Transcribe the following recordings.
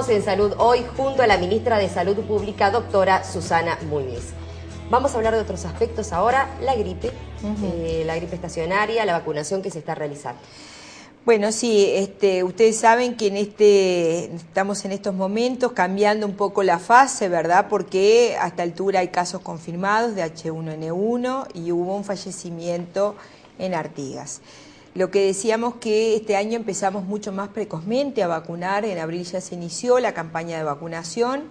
Estamos en Salud Hoy junto a la ministra de Salud Pública, doctora Susana Muñiz. Vamos a hablar de otros aspectos ahora, la gripe estacionaria, la vacunación que se está realizando. Bueno, sí, ustedes saben que estamos en estos momentos cambiando un poco la fase, ¿verdad? Porque a esta altura hay casos confirmados de H1N1 y hubo un fallecimiento en Artigas. Lo que decíamos que este año empezamos mucho más precozmente a vacunar, en abril ya se inició la campaña de vacunación,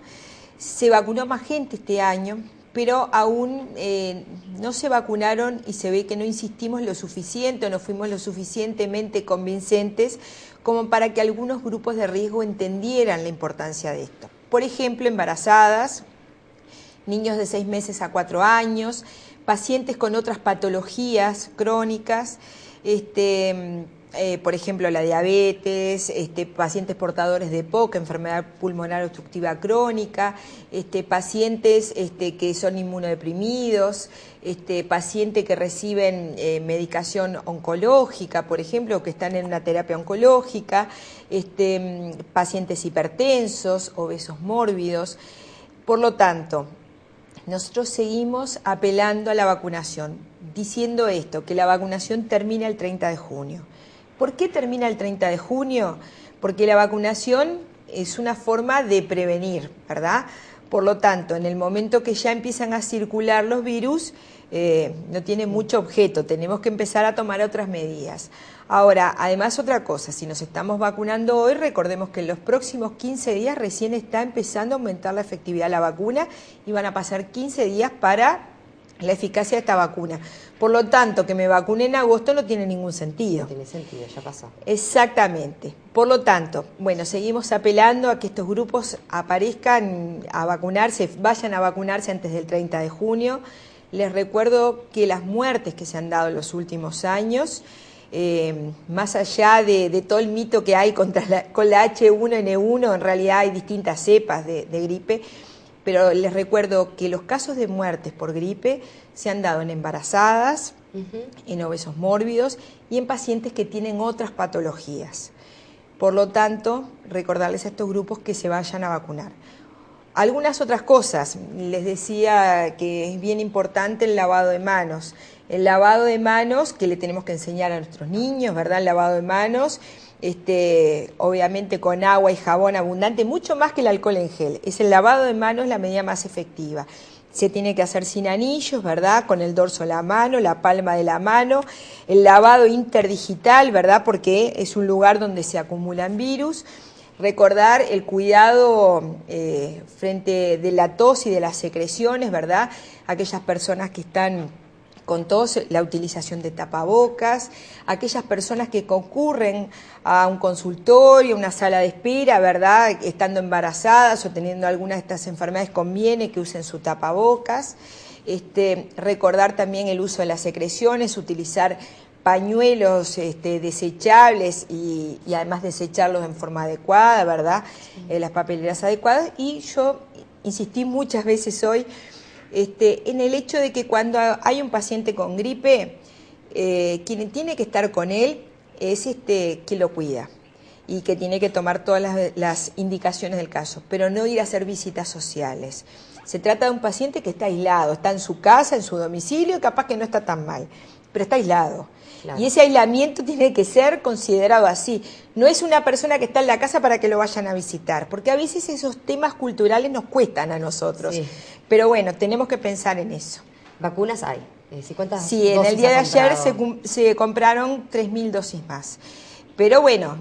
se vacunó más gente este año, pero aún no se vacunaron y se ve que no insistimos lo suficiente, no fuimos lo suficientemente convincentes como para que algunos grupos de riesgo entendieran la importancia de esto. Por ejemplo, embarazadas, niños de 6 meses a 4 años, pacientes con otras patologías crónicas, por ejemplo la diabetes, pacientes portadores de POC, enfermedad pulmonar obstructiva crónica, pacientes que son inmunodeprimidos, pacientes que reciben medicación oncológica, por ejemplo, que están en una terapia oncológica, pacientes hipertensos, obesos mórbidos. Por lo tanto, nosotros seguimos apelando a la vacunación, diciendo esto, que la vacunación termina el 30 de junio. ¿Por qué termina el 30 de junio? Porque la vacunación es una forma de prevenir, ¿verdad? Por lo tanto, en el momento que ya empiezan a circular los virus, no tiene mucho objeto, tenemos que empezar a tomar otras medidas. Ahora, además otra cosa, si nos estamos vacunando hoy, recordemos que en los próximos 15 días recién está empezando a aumentar la efectividad de la vacuna y van a pasar 15 días para la eficacia de esta vacuna. Por lo tanto, que me vacune en agosto no tiene ningún sentido. No tiene sentido, ya pasó. Exactamente. Por lo tanto, bueno, seguimos apelando a que estos grupos aparezcan a vacunarse, vayan a vacunarse antes del 30 de junio. Les recuerdo que las muertes que se han dado en los últimos años, más allá de todo el mito que hay con la H1N1, en realidad hay distintas cepas de gripe, pero les recuerdo que los casos de muertes por gripe se han dado en embarazadas, en obesos mórbidos y en pacientes que tienen otras patologías. Por lo tanto, recordarles a estos grupos que se vayan a vacunar. Algunas otras cosas, les decía que es bien importante el lavado de manos. El lavado de manos que le tenemos que enseñar a nuestros niños, ¿verdad? El lavado de manos, obviamente con agua y jabón abundante, mucho más que el alcohol en gel. Es el lavado de manos la medida más efectiva. Se tiene que hacer sin anillos, ¿verdad? Con el dorso de la mano, la palma de la mano, el lavado interdigital, ¿verdad? Porque es un lugar donde se acumulan virus. Recordar el cuidado frente de la tos y de las secreciones, ¿verdad? Aquellas personas que están con tos, la utilización de tapabocas, aquellas personas que concurren a un consultorio, a una sala de espera, ¿verdad? Estando embarazadas o teniendo alguna de estas enfermedades, conviene que usen su tapabocas. Recordar también el uso de las secreciones, utilizar pañuelos desechables y además desecharlos en forma adecuada, ¿verdad? Las papeleras adecuadas. Y yo insistí muchas veces hoy en el hecho de que cuando hay un paciente con gripe, quien tiene que estar con él es que lo cuida y que tiene que tomar todas las indicaciones del caso, pero no ir a hacer visitas sociales. Se trata de un paciente que está aislado, está en su casa, en su domicilio, capaz que no está tan mal, pero está aislado. Claro. Y ese aislamiento tiene que ser considerado así. No es una persona que está en la casa para que lo vayan a visitar, porque a veces esos temas culturales nos cuestan a nosotros. Sí. Pero bueno, tenemos que pensar en eso. ¿Vacunas hay? ¿Cuántas sí, en el día de ayer se compraron 3.000 dosis más. Pero bueno,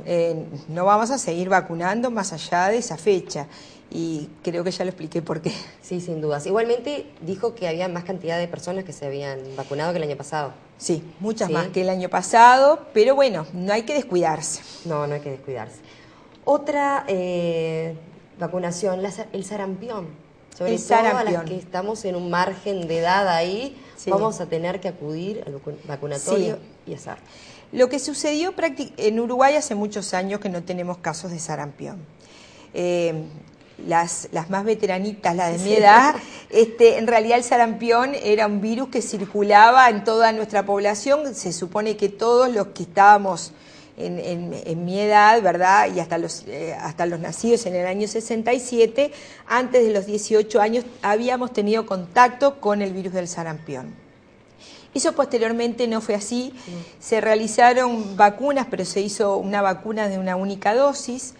no vamos a seguir vacunando más allá de esa fecha. Y creo que ya lo expliqué por qué. Sí, sin dudas. Igualmente dijo que había más cantidad de personas que se habían vacunado que el año pasado. Sí, muchas más que el año pasado, pero bueno, no hay que descuidarse. No, no hay que descuidarse. Otra vacunación, el sarampión. Sobre todo a las que estamos en un margen de edad ahí, vamos a tener que acudir al vacunatorio y hacer. Lo que sucedió en Uruguay hace muchos años que no tenemos casos de sarampión. Las más veteranitas, las de mi edad, en realidad el sarampión era un virus que circulaba en toda nuestra población. Se supone que todos los que estábamos en mi edad, ¿verdad? Y hasta los nacidos en el año 67, antes de los 18 años, habíamos tenido contacto con el virus del sarampión. Eso posteriormente no fue así. Se realizaron vacunas, pero se hizo una vacuna de una única dosis,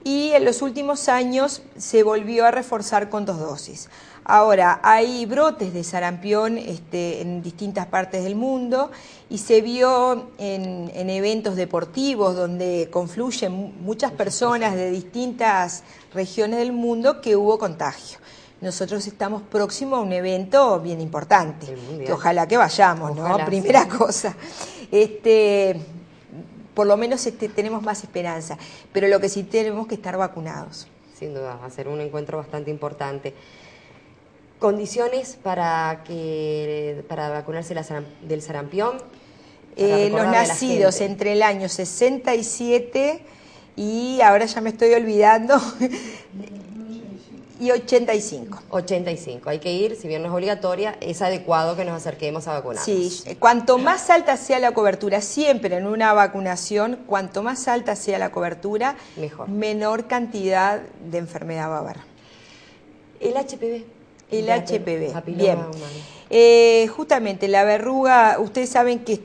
y en los últimos años se volvió a reforzar con 2 dosis. Ahora, hay brotes de sarampión en distintas partes del mundo, y se vio en eventos deportivos donde confluyen muchas personas de distintas regiones del mundo que hubo contagio. Nosotros estamos próximos a un evento bien importante, que ojalá que vayamos, ¿no? Ojalá, primera cosa. Por lo menos tenemos más esperanza, pero lo que sí tenemos que estar vacunados. Sin duda, va a ser un encuentro bastante importante. ¿Condiciones para vacunarse del sarampión? Los nacidos entre el año 67 y ahora ya me estoy olvidando, y 85. 85, hay que ir, si bien no es obligatoria, es adecuado que nos acerquemos a vacunarnos. Sí, cuanto más alta sea la cobertura, siempre en una vacunación, cuanto más alta sea la cobertura, mejor, menor cantidad de enfermedad va a haber. El HPV. El HPV, bien. Justamente la verruga, ustedes saben que,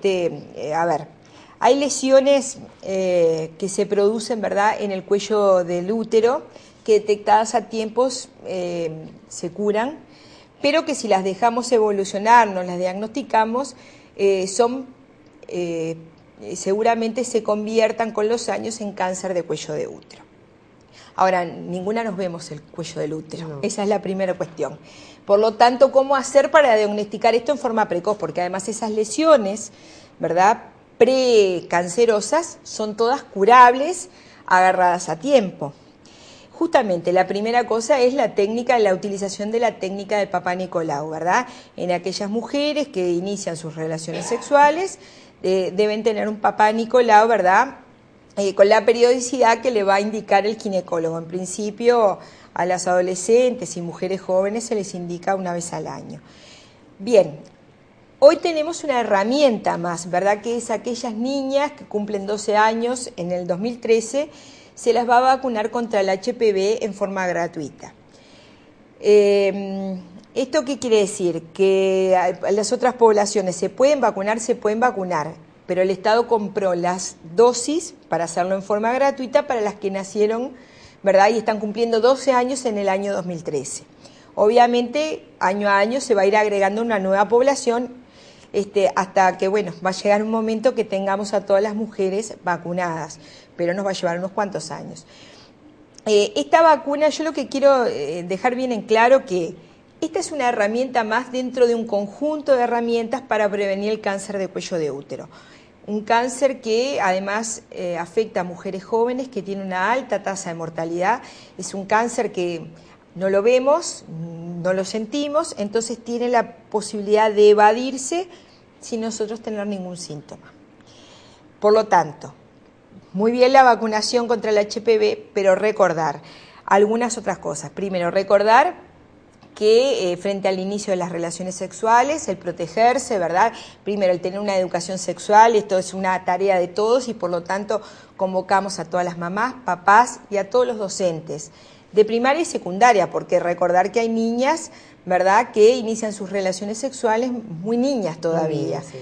hay lesiones que se producen, ¿verdad?, en el cuello del útero, que detectadas a tiempos se curan, pero que si las dejamos evolucionar, no las diagnosticamos, seguramente se conviertan con los años en cáncer de cuello de útero. Ahora, ninguna nos vemos el cuello del útero, no. Esa es la primera cuestión. Por lo tanto, ¿cómo hacer para diagnosticar esto en forma precoz? Porque además esas lesiones, ¿verdad?, precancerosas, son todas curables, agarradas a tiempo. Justamente la primera cosa es la utilización de la técnica del Papá Nicolau, ¿verdad? En aquellas mujeres que inician sus relaciones sexuales, deben tener un Papá Nicolau, ¿verdad?, con la periodicidad que le va a indicar el ginecólogo. En principio, a las adolescentes y mujeres jóvenes se les indica una vez al año. Bien, hoy tenemos una herramienta más, ¿verdad?, que es aquellas niñas que cumplen 12 años en el 2013, se las va a vacunar contra el HPV en forma gratuita. ¿Esto qué quiere decir? Que las otras poblaciones se pueden vacunar, pero el Estado compró las dosis para hacerlo en forma gratuita para las que nacieron, ¿verdad?, y están cumpliendo 12 años en el año 2013. Obviamente, año a año se va a ir agregando una nueva población, hasta que, bueno, va a llegar un momento que tengamos a todas las mujeres vacunadas, pero nos va a llevar unos cuantos años. Esta vacuna, yo lo que quiero dejar bien en claro que esta es una herramienta más dentro de un conjunto de herramientas para prevenir el cáncer de cuello de útero. Un cáncer que además afecta a mujeres jóvenes, que tiene una alta tasa de mortalidad. Es un cáncer que no lo vemos, no lo sentimos, entonces tiene la posibilidad de evadirse sin nosotros tener ningún síntoma. Por lo tanto, muy bien la vacunación contra el HPV, pero recordar algunas otras cosas. Primero, recordar que frente al inicio de las relaciones sexuales, el protegerse, ¿verdad? Primero, el tener una educación sexual, esto es una tarea de todos y por lo tanto convocamos a todas las mamás, papás y a todos los docentes de primaria y secundaria, porque recordar que hay niñas, ¿verdad?, que inician sus relaciones sexuales muy niñas todavía. Sí.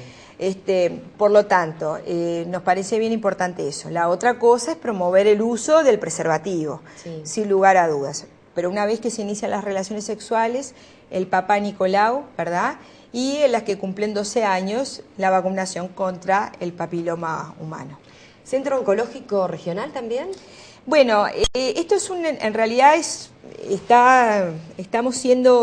Por lo tanto, nos parece bien importante eso. La otra cosa es promover el uso del preservativo, sí, sin lugar a dudas. Pero una vez que se inician las relaciones sexuales, el Papá Nicolau, ¿verdad?, y en las que cumplen 12 años, la vacunación contra el papiloma humano. ¿Centro Oncológico Regional también? Bueno, esto es en realidad estamos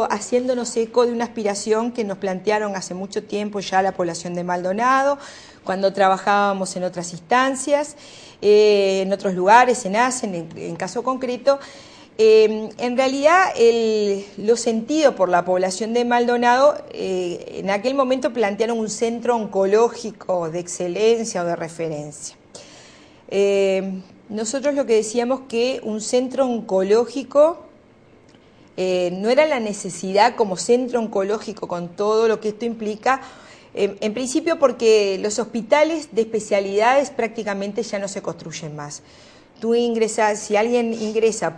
haciéndonos eco de una aspiración que nos plantearon hace mucho tiempo ya la población de Maldonado, cuando trabajábamos en otras instancias, en otros lugares, en ACEN, en caso concreto. En realidad, lo sentido por la población de Maldonado, en aquel momento plantearon un centro oncológico de excelencia o de referencia. Nosotros lo que decíamos que un centro oncológico no era la necesidad como centro oncológico con todo lo que esto implica, En principio porque los hospitales de especialidades prácticamente ya no se construyen más. Tú ingresas, si alguien ingresa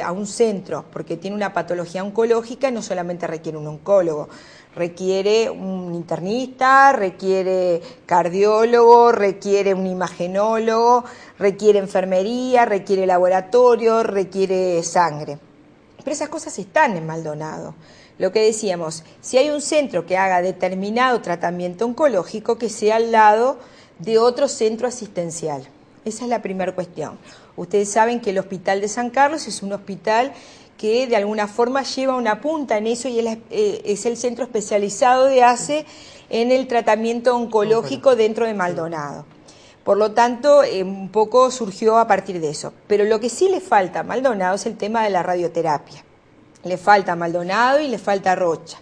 a un centro porque tiene una patología oncológica, no solamente requiere un oncólogo, requiere un internista, requiere cardiólogo, requiere un imagenólogo, requiere enfermería, requiere laboratorio, requiere sangre. Pero esas cosas están en Maldonado. Lo que decíamos, si hay un centro que haga determinado tratamiento oncológico, que sea al lado de otro centro asistencial. Esa es la primera cuestión. Ustedes saben que el Hospital de San Carlos es un hospital que de alguna forma lleva una punta en eso y es el centro especializado de ACE en el tratamiento oncológico dentro de Maldonado. Por lo tanto, un poco surgió a partir de eso. Pero lo que sí le falta a Maldonado es el tema de la radioterapia. Le falta a Maldonado y le falta a Rocha.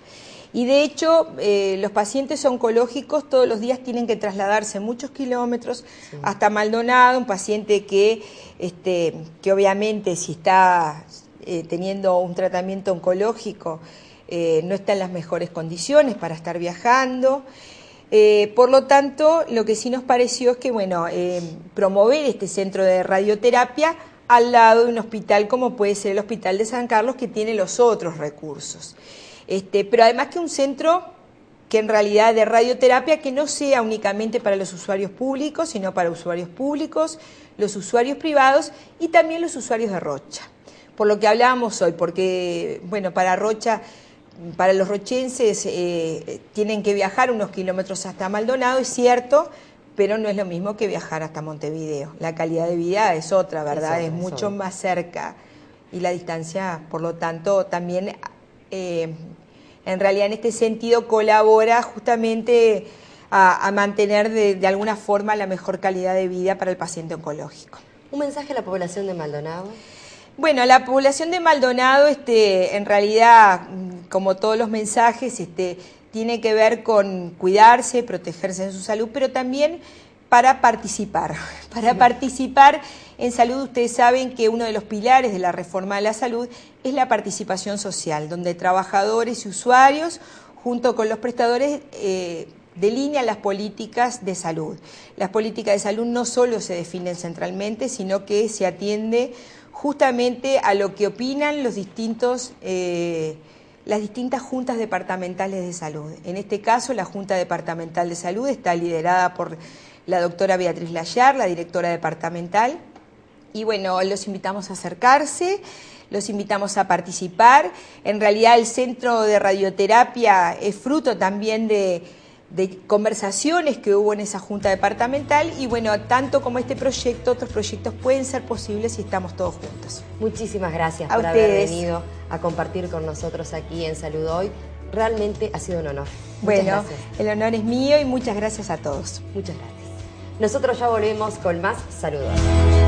Y de hecho, los pacientes oncológicos todos los días tienen que trasladarse muchos kilómetros hasta Maldonado, un paciente que obviamente si está teniendo un tratamiento oncológico no está en las mejores condiciones para estar viajando. Por lo tanto, lo que sí nos pareció es que, bueno, promover este centro de radioterapia al lado de un hospital como puede ser el Hospital de San Carlos, que tiene los otros recursos. Pero además que un centro que en realidad de radioterapia que no sea únicamente para los usuarios públicos, sino para usuarios públicos, los usuarios privados y también los usuarios de Rocha. Por lo que hablábamos hoy, porque, bueno, para Rocha, para los rochenses tienen que viajar unos kilómetros hasta Maldonado, es cierto, pero no es lo mismo que viajar hasta Montevideo. La calidad de vida es otra, ¿verdad? Es mucho más cerca y la distancia, por lo tanto, también en realidad en este sentido colabora justamente a mantener de alguna forma la mejor calidad de vida para el paciente oncológico. ¿Un mensaje a la población de Maldonado? Bueno, la población de Maldonado en realidad, como todos los mensajes, tiene que ver con cuidarse, protegerse en su salud, pero también para participar. Para participar en salud, ustedes saben que uno de los pilares de la reforma de la salud es la participación social, donde trabajadores y usuarios, junto con los prestadores, delinean las políticas de salud. Las políticas de salud no solo se definen centralmente, sino que se atiende justamente a lo que opinan las distintas juntas departamentales de salud. En este caso, la Junta Departamental de Salud está liderada por la doctora Beatriz Layar, la directora departamental, y bueno, los invitamos a acercarse, los invitamos a participar. En realidad el centro de radioterapia es fruto también de conversaciones que hubo en esa junta departamental y bueno, tanto como este proyecto, otros proyectos pueden ser posibles si estamos todos juntos. Muchísimas gracias por haber venido a compartir con nosotros aquí en Salud Hoy. Realmente ha sido un honor. Muchas gracias. El honor es mío y muchas gracias a todos. Muchas gracias. Nosotros ya volvemos con más Salud Hoy.